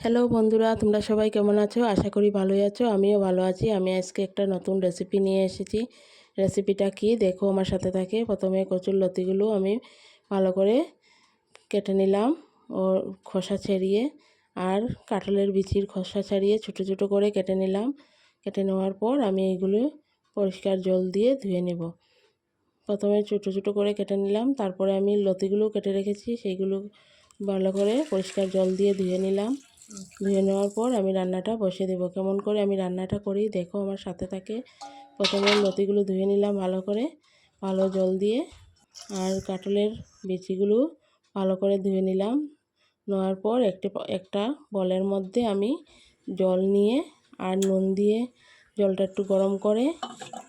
Hello বন্ধুরা, তোমরা সবাই কেমন আছো? আশা করি ভালোই আছো। আমিও ভালো আছি। আমি আজকে একটা নতুন রেসিপি নিয়ে এসেছি। রেসিপিটা কি দেখো, আমার সাথে থাকে। প্রথমে কচুর লতিগুলো আমি ভালো করে কেটে নিলাম ও খোসা ছাড়িয়ে, আর কাঁঠালের বিচির খোসা ছাড়িয়ে ছোটো ছোটো করে কেটে নিলাম। কেটে নেওয়ার পর আমি এইগুলো পরিষ্কার জল দিয়ে ধুয়ে নেব। প্রথমে ছোটো ছোটো করে কেটে নিলাম, তারপরে আমি লতিগুলো কেটে রেখেছি সেইগুলো ভালো করে পরিষ্কার জল দিয়ে ধুয়ে নিলাম। ধুয়ে নেওয়ার পর আমি রান্নাটা বসিয়ে দেবো। কেমন করে আমি রান্নাটা করি দেখো, আমার সাথে থাকে। প্রথমে লতিগুলো ধুয়ে নিলাম ভালো করে, ভালো জল দিয়ে। আর কাঁঠালের বিচিগুলো ভালো করে ধুয়ে নিলাম। নেওয়ার পর একটা বলের মধ্যে আমি জল নিয়ে আর নুন দিয়ে জলটা একটু গরম করে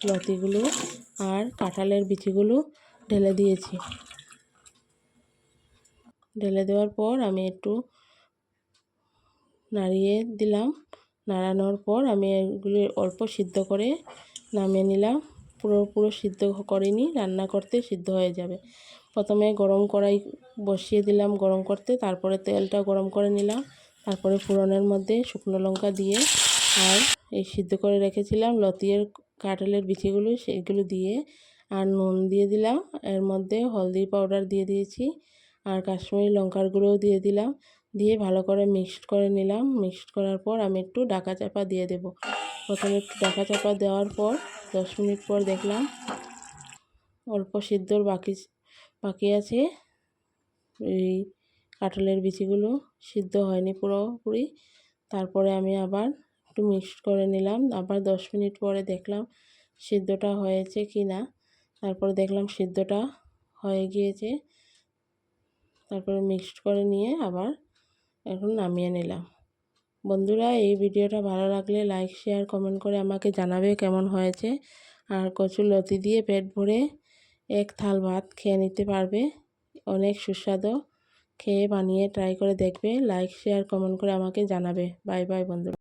লতিগুলো আর কাঁঠালের বিচিগুলো ঢেলে দিয়েছি। ঢেলে দেওয়ার পর আমি একটু নাড়িয়ে দিলাম। নাড়ানোর পর আমি এগুলি অল্প সিদ্ধ করে নামিয়ে নিলাম। পুরো সিদ্ধ করিনি, রান্না করতে সিদ্ধ হয়ে যাবে। প্রথমে গরম কড়াই বসিয়ে দিলাম গরম করতে, তারপরে তেলটা গরম করে নিলাম। তারপরে ফোড়নের মধ্যে শুকনো লঙ্কা দিয়ে আর এই সিদ্ধ করে রেখেছিলাম লতির কাঁঠালের বিচিগুলো, সেইগুলো দিয়ে আর নুন দিয়ে দিলাম। এর মধ্যে হলদি পাউডার দিয়ে দিয়েছি আর কাশ্মীরি লঙ্কার গুঁড়োও দিয়ে দিলাম। দিয়ে ভালো করে মিক্সড করে নিলাম। মিক্সড করার পর আমি একটু ঢাকা চাপা দিয়ে দেব। প্রথমে একটু ঢাকা চাপা দেওয়ার পর 10 মিনিট পর দেখলাম অল্প সিদ্ধর বাকি আছে। এই কাঁঠালের বিচিগুলো সিদ্ধ হয়নি পুরোপুরি। তারপরে আমি আবার একটু মিক্সড করে নিলাম। আবার 10 মিনিট পরে দেখলাম সিদ্ধটা হয়েছে কি না। তারপরে দেখলাম সিদ্ধটা হয়ে গিয়েছে। তারপরে মিক্সড করে নিয়ে আবার এখন নামিয়ে নিলাম। বন্ধুরা, এই ভিডিওটা ভালো লাগলে লাইক শেয়ার কমেন্ট করে আমাকে জানাবে কেমন হয়েছে। আর কচুর লতি দিয়ে পেট ভরে এক থাল ভাত খেয়ে নিতে পারবে। অনেক সুস্বাদু। খেয়ে বানিয়ে ট্রাই করে দেখবে। লাইক শেয়ার কমেন্ট করে আমাকে জানাবে। বাই বাই বন্ধুরা।